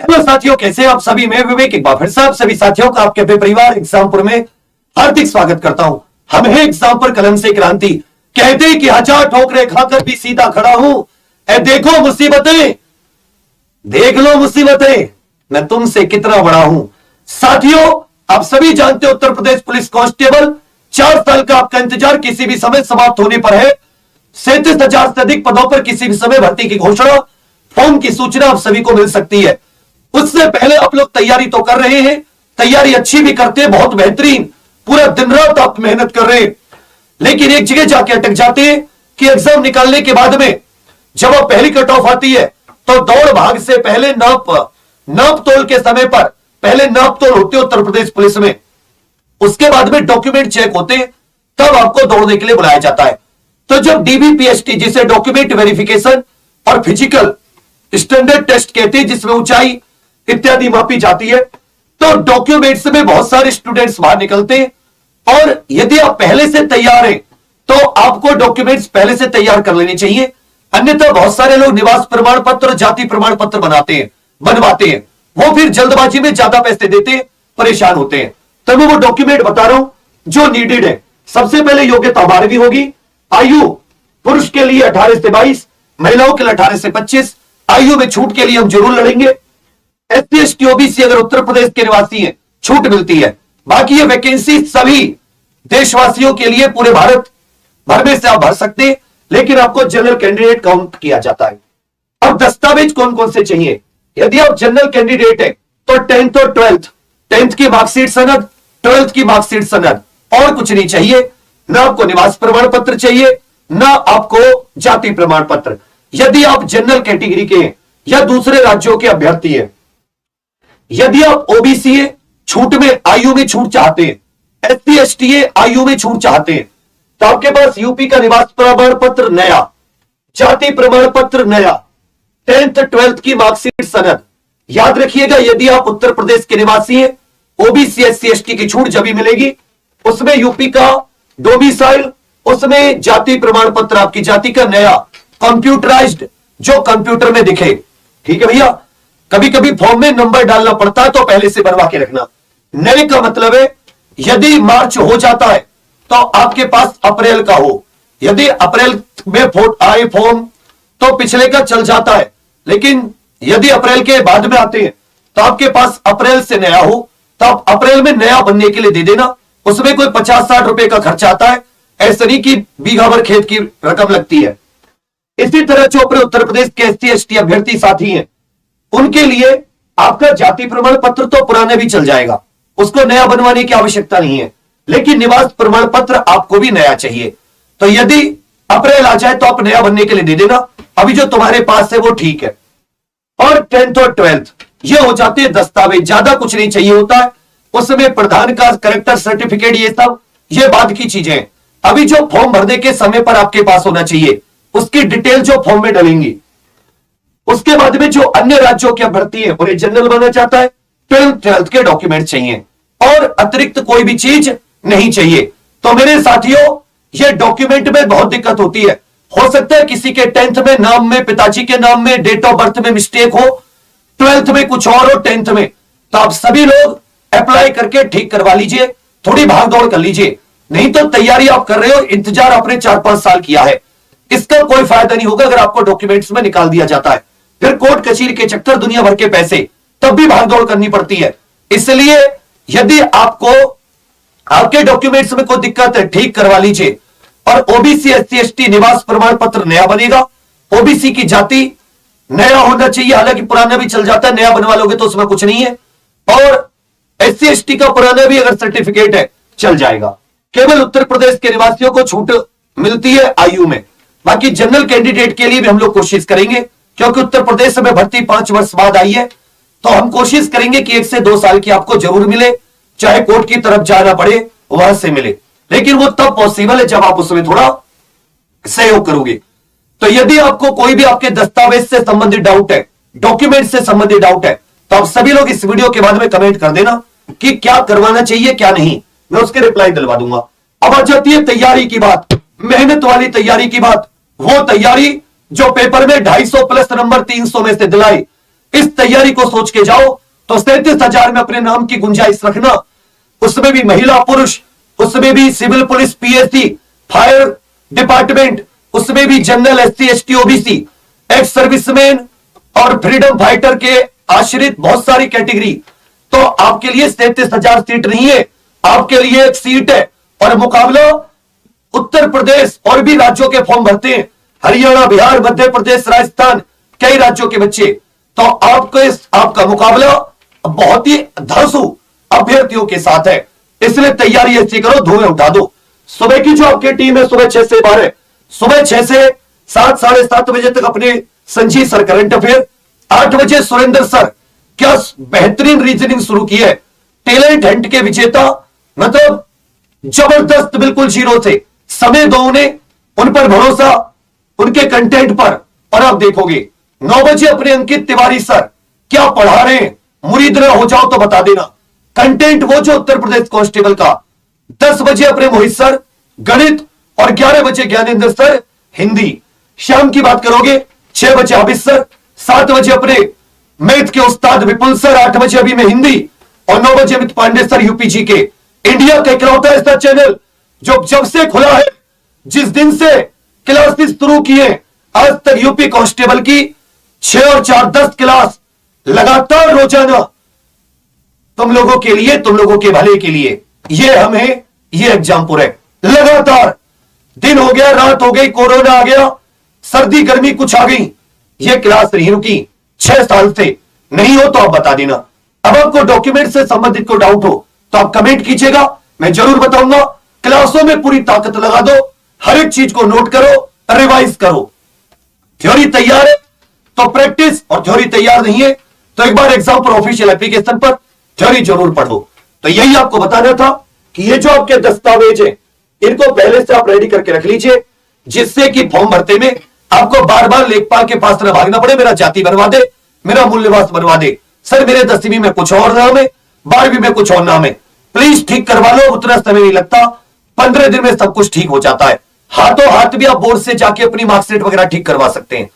Hello साथियों, कैसे आप सभी? मैं विवेक एक बार फिर से आप सभी साथियों का आपके अपने परिवार एग्जामपुर में हार्दिक स्वागत करता हूं। हम हैं एग्जामपुर कलम से क्रांति। कहते हैं कि 1000 ठोकरें खाकर भी सीधा खड़ा हूं। ए देखो मुसीबतें, देख लो मुसीबतें, मैं तुमसे कितना बड़ा हूं। साथियों, आप सभी जानते हो उत्तर प्रदेश पुलिस कांस्टेबल 4 साल का आपका इंतजार किसी भी समय समाप्त होने पर है। 37,000 से अधिक पदों पर किसी भी समय भर्ती की घोषणा, फॉर्म की सूचना आप सभी को मिल सकती है। उससे पहले आप लोग तैयारी तो कर रहे हैं, तैयारी अच्छी भी करते हैं, बहुत बेहतरीन, पूरा दिन रात आप मेहनत कर रहे हैं, लेकिन एक जगह जाके अटक जाते हैं कि एग्जाम निकालने के बाद में जब आप पहली कट ऑफ आती है तो दौड़ भाग से पहले नाप तोल के समय पर पहले नाप तोल होते उत्तर प्रदेश पुलिस में, उसके बाद में डॉक्यूमेंट चेक होते, तब आपको दौड़ने के लिए बुलाया जाता है। तो जब डीबीपीएसटी, जिसे डॉक्यूमेंट वेरिफिकेशन और फिजिकल स्टैंडर्ड टेस्ट कहते हैं, जिसमें ऊंचाई इत्यादि मापी जाती है, तो डॉक्यूमेंट्स में बहुत सारे स्टूडेंट्स बाहर निकलते हैं। और यदि आप पहले से तैयार हैं तो आपको डॉक्यूमेंट्स पहले से तैयार कर लेने चाहिए, अन्यथा बहुत सारे लोग निवास प्रमाण पत्र और जाति प्रमाण पत्र बनवाते हैं, वो फिर जल्दबाजी में ज्यादा पैसे देते, परेशान होते हैं। तो मैं वो डॉक्यूमेंट बता रहा हूं जो नीडेड है। सबसे पहले योग्यता 12वीं होगी। आयु पुरुष के लिए 18 से 22, महिलाओं के लिए 18 से 25। आयु में छूट के लिए हम जरूर लड़ेंगे। SC ST OBC अगर उत्तर प्रदेश के निवासी हैं, छूट मिलती है। बाकी ये वैकेंसी सभी देशवासियों के लिए पूरे भारत भर में से आप भर सकते हैं, लेकिन आपको जनरल कैंडिडेट काउंट किया जाता है। अब दस्तावेज कौन कौन से चाहिए? यदि आप जनरल कैंडिडेट है तो 10th और 12th, 10th की मार्कशीट सनद, 12th की मार्कशीट सनद, और कुछ नहीं चाहिए। ना आपको निवास प्रमाण पत्र चाहिए, ना आपको जाति प्रमाण पत्र। यदि आप जनरल कैटेगरी के हैं या दूसरे राज्यों के अभ्यर्थी हैं, यदि आप ओबीसी है, छूट में आयु में छूट चाहते हैं, SC ST है, आयु में छूट चाहते हैं, तो आपके पास यूपी का निवास प्रमाण पत्र नया, जाति प्रमाण पत्र नया, 10th 12th की मार्कशीट सनद। याद रखिएगा, यदि आप उत्तर प्रदेश के निवासी हैं, ओबीसी SC ST की छूट जब भी मिलेगी, उसमें यूपी का डोमिसाइल, उसमें जाति प्रमाण पत्र आपकी जाति का नया कंप्यूटराइज्ड, जो कंप्यूटर में दिखे। ठीक है भैया, कभी कभी फॉर्म में नंबर डालना पड़ता है, तो पहले से बनवा के रखना। नए का मतलब है यदि मार्च हो जाता है तो आपके पास अप्रैल का हो, यदि अप्रैल में आए फॉर्म तो पिछले का चल जाता है, लेकिन यदि अप्रैल के बाद में आते हैं तो आपके पास अप्रैल से नया हो, तो आप अप्रैल में नया बनने के लिए दे देना। उसमें कोई 50-60 रुपए का खर्चा आता है, ऐसा नहीं कि बीघा भर खेत की रकम लगती है। इसी तरह जो अपने उत्तर प्रदेश के SC ST अभ्यर्थी साथी हैं, उनके लिए आपका जाति प्रमाण पत्र तो पुराना भी चल जाएगा, उसको नया बनवाने की आवश्यकता नहीं है, लेकिन निवास प्रमाण पत्र आपको भी नया चाहिए। तो यदि अप्रैल आ जाए तो आप नया बनने के लिए दे देना, अभी जो तुम्हारे पास है वो ठीक है। और 10th और 12th ये हो जाते हैं दस्तावेज, ज्यादा कुछ नहीं चाहिए होता है। उसमें प्रधान का करेक्टर सर्टिफिकेट, ये सब ये बाद की चीजें हैं। अभी जो फॉर्म भरने के समय पर आपके पास होना चाहिए, उसकी डिटेल जो फॉर्म में डलेंगी। उसके बाद में जो अन्य राज्यों के अभ्यर्थी हैं, उन्हें जनरल बनना चाहता है, 12th के डॉक्यूमेंट चाहिए और अतिरिक्त कोई भी चीज नहीं चाहिए। तो मेरे साथियों, ये डॉक्यूमेंट में बहुत दिक्कत होती है। हो सकता है किसी के 10th में नाम में, पिताजी के नाम में, डेट ऑफ बर्थ में मिस्टेक हो, 12th में कुछ और हो, 10th में। तो आप सभी लोग अप्लाई करके ठीक करवा लीजिए, थोड़ी भाग दौड़ कर लीजिए, नहीं तो तैयारी आप कर रहे हो, इंतजार आपने 4-5 साल किया है, इसका कोई फायदा नहीं होगा अगर आपको डॉक्यूमेंट्स में निकाल दिया जाता है। फिर कोर्ट कचहरी के चक्कर, दुनिया भर के पैसे, तब भी भागदौड़ करनी पड़ती है। इसलिए यदि आपको आपके डॉक्यूमेंट्स में कोई दिक्कत है, ठीक करवा लीजिए। और ओबीसी SC ST निवास प्रमाण पत्र नया बनेगा। ओबीसी की जाति नया होना चाहिए, हालांकि पुराना भी चल जाता है, नया बनवा लोगे तो उसमें कुछ नहीं है। और SC ST का पुराना भी अगर सर्टिफिकेट है चल जाएगा। केवल उत्तर प्रदेश के निवासियों को छूट मिलती है आयु में, बाकी जनरल कैंडिडेट के लिए भी हम लोग कोशिश करेंगे, क्योंकि उत्तर प्रदेश में भर्ती 5 वर्ष बाद आई है, तो हम कोशिश करेंगे कि 1 से 2 साल की आपको जरूर मिले, चाहे कोर्ट की तरफ जाना पड़े वहां से मिले, लेकिन वो तब पॉसिबल है जब आप उसमें थोड़ा सहयोग करोगे। तो यदि आपको कोई भी आपके दस्तावेज से संबंधित डाउट है, डॉक्यूमेंट से संबंधित डाउट है, तो आप सभी लोग इस वीडियो के बाद में कमेंट कर देना कि क्या करवाना चाहिए क्या नहीं, मैं उसके रिप्लाई दिलवा दूंगा। अब आ जाती है तैयारी की बात, मेहनत वाली तैयारी की बात, वो तैयारी जो पेपर में 250 प्लस नंबर 300 में से दिलाई, इस तैयारी को सोच के जाओ तो 37,000 में अपने नाम की गुंजाइश रखना, उसमें भी महिला पुरुष, उसमें भी civil police PSC, fire department, उसमें भी general SC ST OBC, ex serviceman और फ्रीडम फाइटर के आश्रित बहुत सारी कैटेगरी। तो आपके लिए 37,000 सीट नहीं है, आपके लिए एक सीट है। और मुकाबला उत्तर प्रदेश और भी राज्यों के फॉर्म भरते हैं, हरियाणा, बिहार, मध्य प्रदेश, राजस्थान, कई राज्यों के बच्चे। तो आपका मुकाबला बहुत ही धांसू अभ्यर्थियों के साथ है, इसलिए तैयारी ऐसी करो, धुएं उठा दो। सुबह की जो आपकी टीम है सुबह 6 से 12, सुबह 6 से 7, 7:30 बजे तक अपने संजीव सर करंट अफेयर, 8 बजे सुरेंद्र सर क्या बेहतरीन रीजनिंग शुरू की है, टैलेंट हंट के विजेता, मतलब जबरदस्त, बिल्कुल जीरो से। समय दो उन्हें, उन पर भरोसा, उनके कंटेंट पर, और आप देखोगे। 9 बजे अपने अंकित तिवारी सर क्या पढ़ा रहे हैं, मुरीद ना हो जाओ तो बता देना, कंटेंट वो जो उत्तर प्रदेश कांस्टेबल का। 10 बजे अपने मोहित सर गणित, और 11 बजे ज्ञानेंद्र सर हिंदी। शाम की बात करोगे 6 बजे हाफिज सर, 7 बजे अपने मैथ के उस्ताद विपुल सर, 8 बजे अभी में हिंदी, और 9 बजे अमित पांडे सर यूपीजी के। इंडिया का इकलौता ऐसा चैनल जो जब से खुला है, जिस दिन से क्लासेस शुरू किए, आज तक यूपी कांस्टेबल की 6 और 4 10 क्लास लगातार रोजाना तुम लोगों के लिए, तुम लोगों के भले के लिए। ये हमें ये एग्जामपुर है, लगातार दिन हो गया, रात हो गई, कोरोना आ गया, सर्दी गर्मी कुछ आ गई, ये क्लास नहीं रुकी 6 साल से। नहीं हो तो आप बता देना। अब आपको डॉक्यूमेंट से संबंधित को डाउट हो तो आप कमेंट कीजिएगा, मैं जरूर बताऊंगा। क्लासों में पूरी ताकत लगा दो, हर एक चीज को नोट करो, रिवाइज करो। थ्योरी तैयार है तो प्रैक्टिस, और थ्योरी तैयार नहीं है तो एक बार एग्जाम पर ऑफिशियल एप्लीकेशन पर थ्योरी जरूर पढ़ो। तो यही आपको बताना था कि ये जो आपके दस्तावेज है इनको पहले से आप रेडी करके रख लीजिए, जिससे कि फॉर्म भरते में आपको बार बार लेखपाल के पास न भागना पड़े, मेरा जाति बनवा दे, मेरा मूल निवास बनवा दे, सर मेरे 10वीं में कुछ और नाम है, 12वीं में कुछ और नाम है, प्लीज ठीक करवा लो, उतना समय नहीं लगता, 15 दिन में सब कुछ ठीक हो जाता है। हाथों हाथ भी आप बोर्ड से जाके अपनी मार्कशीट वगैरह ठीक करवा सकते हैं।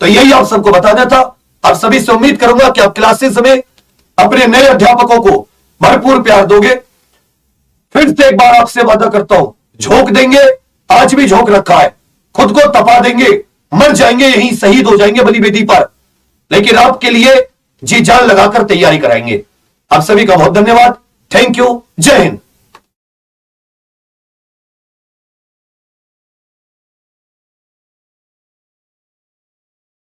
तो यही आप सबको बताना था। आप सभी से उम्मीद करूंगा कि आप क्लासेस में अपने नए अध्यापकों को भरपूर प्यार दोगे। फिर से एक बार आपसे वादा करता हूं, झोंक देंगे, आज भी झोंक रखा है, खुद को तपा देंगे, मर जाएंगे, यहीं शहीद हो जाएंगे बलि वेदी पर, लेकिन आपके लिए जी जान लगाकर तैयारी कराएंगे। आप सभी का बहुत धन्यवाद, थैंक यू, जय हिंद।